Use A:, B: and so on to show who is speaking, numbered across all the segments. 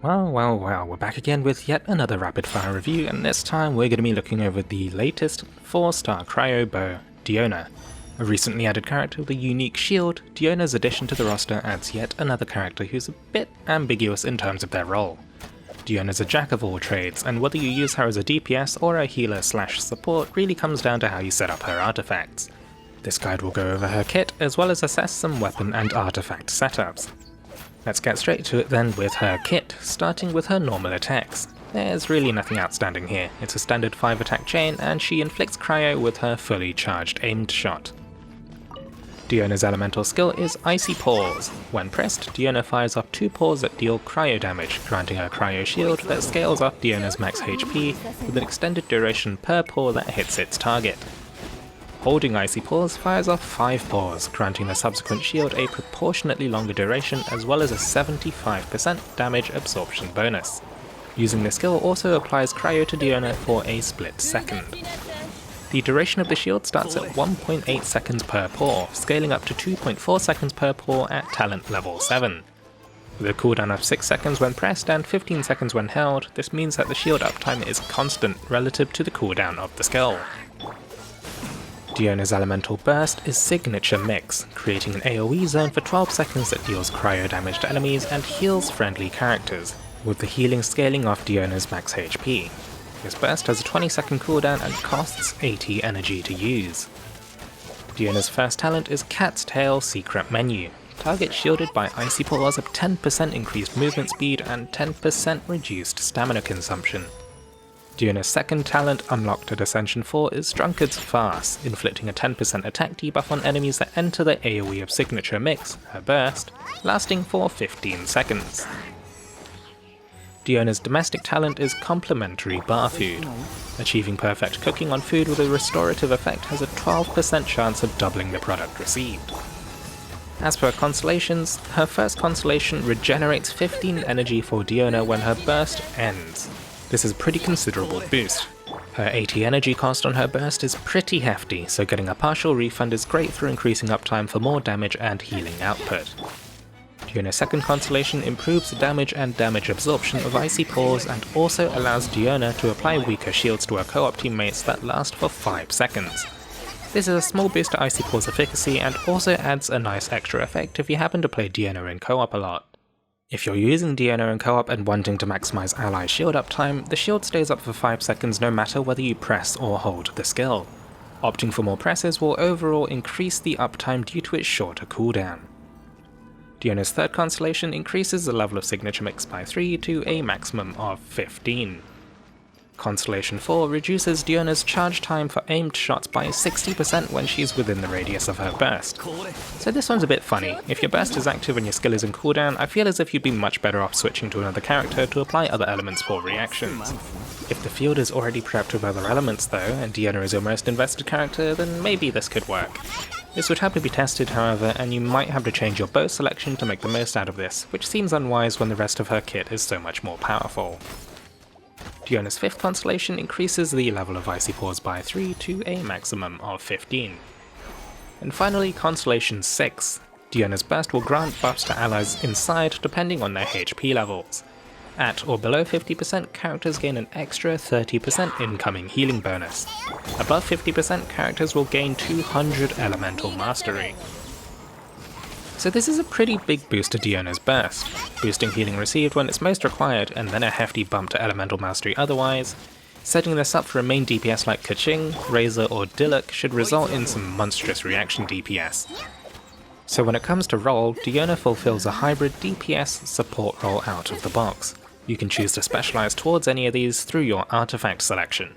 A: Well, we're back again with yet another rapid fire review, and this time we're going to be looking over the latest 4-star cryo bow, Diona. A recently added character with a unique shield, Diona's addition to the roster adds yet another character who's a bit ambiguous in terms of their role. Diona's a jack of all trades, and whether you use her as a DPS or a healer/support really comes down to how you set up her artifacts. This guide will go over her kit, as well as assess some weapon and artifact setups. Let's get straight to it then with her kit, starting with her normal attacks. There's really nothing outstanding here, it's a standard 5 attack chain, and she inflicts cryo with her fully charged aimed shot. Diona's elemental skill is Icy Paws. When pressed, Diona fires off 2 paws that deal cryo damage, granting her cryo shield that scales up Diona's max HP with an extended duration per paw that hits its target. Holding Icy Paws fires off 5 paws, granting the subsequent shield a proportionately longer duration as well as a 75% damage absorption bonus. Using this skill also applies cryo to Diona for a split second. The duration of the shield starts at 1.8 seconds per paw, scaling up to 2.4 seconds per paw at talent level 7. With a cooldown of 6 seconds when pressed and 15 seconds when held, this means that the shield uptime is constant relative to the cooldown of the skill. Diona's elemental burst is Signature Mix, creating an AoE zone for 12 seconds that deals cryo damage to enemies and heals friendly characters, with the healing scaling off Diona's max HP. This burst has a 20-second cooldown and costs 80 energy to use. Diona's first talent is Cat's Tail Secret Menu. Target shielded by Icy Paws of 10% increased movement speed and 10% reduced stamina consumption. Diona's second talent, unlocked at Ascension 4, is Drunkard's Farce, inflicting a 10% attack debuff on enemies that enter the AoE of Signature Mix, her burst, lasting for 15 seconds. Diona's domestic talent is Complementary Bar Food. Achieving perfect cooking on food with a restorative effect has a 12% chance of doubling the product received. As per Constellations, her first constellation regenerates 15 energy for Diona when her burst ends. This is a pretty considerable boost. Her 80 energy cost on her burst is pretty hefty, so getting a partial refund is great for increasing uptime for more damage and healing output. Diona's second constellation improves the damage and damage absorption of Icy Paws and also allows Diona to apply weaker shields to her co-op teammates that last for 5 seconds. This is a small boost to Icy Paws' efficacy and also adds a nice extra effect if you happen to play Diona in co-op a lot. If you're using Diona in co-op and wanting to maximize ally shield uptime, the shield stays up for 5 seconds no matter whether you press or hold the skill. Opting for more presses will overall increase the uptime due to its shorter cooldown. Diona's third constellation increases the level of Signature Mix by 3 to a maximum of 15. Constellation 4 reduces Diona's charge time for aimed shots by 60% when she's within the radius of her burst. So this one's a bit funny. If your burst is active and your skill is in cooldown, I feel as if you'd be much better off switching to another character to apply other elements for reactions. If the field is already prepped with other elements though, and Diona is your most invested character, then maybe this could work. This would have to be tested however, and you might have to change your bow selection to make the most out of this, which seems unwise when the rest of her kit is so much more powerful. Diona's fifth constellation increases the level of Icy Paws by 3 to a maximum of 15. And finally, Constellation 6. Diona's burst will grant buffs to allies inside depending on their HP levels. At or below 50%, characters gain an extra 30% incoming healing bonus. Above 50%, characters will gain 200 Elemental Mastery. So this is a pretty big boost to Diona's burst, boosting healing received when it's most required and then a hefty bump to Elemental Mastery otherwise. Setting this up for a main DPS like Qiqi, Razor or Diluc should result in some monstrous reaction DPS. So when it comes to role, Diona fulfills a hybrid DPS support role out of the box. You can choose to specialize towards any of these through your artifact selection.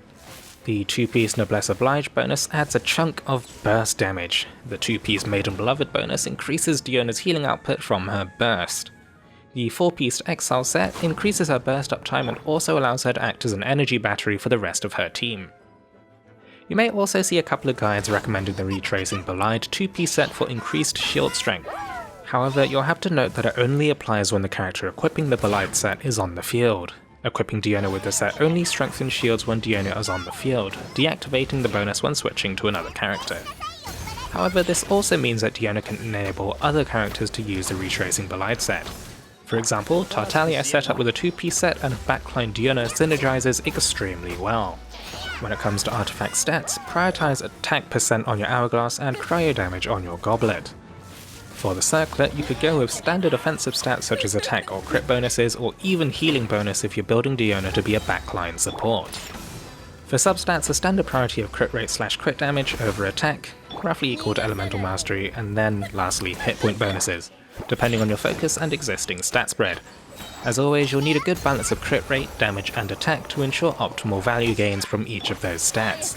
A: The 2-piece Noblesse Oblige bonus adds a chunk of burst damage. The 2-piece Maiden Beloved bonus increases Diona's healing output from her burst. The 4-piece Exile set increases her burst uptime and also allows her to act as an energy battery for the rest of her team. You may also see a couple of guides recommending the Retracing Belied 2-piece set for increased shield strength. However, you'll have to note that it only applies when the character equipping the Belied set is on the field. Equipping Diona with the set only strengthens shields when Diona is on the field, deactivating the bonus when switching to another character. However, this also means that Diona can enable other characters to use the Retracing Belied set. For example, Tartaglia set up with a 2-piece set and a backline Diona synergizes extremely well. When it comes to artifact stats, prioritize attack percent on your hourglass and cryo damage on your goblet. For the circlet, you could go with standard offensive stats such as attack or crit bonuses, or even healing bonus if you're building Diona to be a backline support. For substats, a standard priority of crit rate / crit damage over attack, roughly equal to elemental mastery, and then lastly hit point bonuses, depending on your focus and existing stat spread. As always, you'll need a good balance of crit rate, damage and attack to ensure optimal value gains from each of those stats.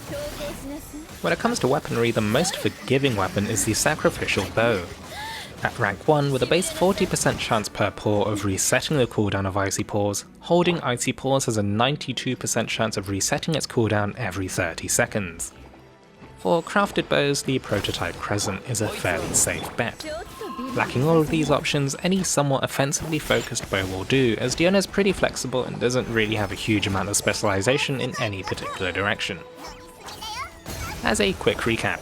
A: When it comes to weaponry, the most forgiving weapon is the sacrificial bow. At rank 1, with a base 40% chance per pour of resetting the cooldown of Icy Paws, holding Icy Paws has a 92% chance of resetting its cooldown every 30 seconds. For crafted bows, the prototype Crescent is a fairly safe bet. Lacking all of these options, any somewhat offensively focused bow will do, as Diona is pretty flexible and doesn't really have a huge amount of specialization in any particular direction. As a quick recap,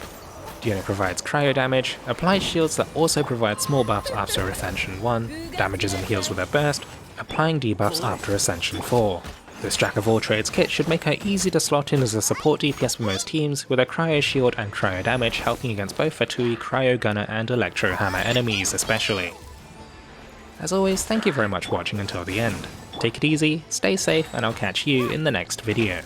A: Diona provides cryo damage, applies shields that also provide small buffs after Ascension 1, damages and heals with a burst, applying debuffs after Ascension 4. This jack-of-all-trades kit should make her easy to slot in as a support DPS for most teams, with a cryo shield and cryo damage helping against both Fatui, Cryo Gunner and Electro Hammer enemies especially. As always, thank you very much for watching until the end. Take it easy, stay safe, and I'll catch you in the next video.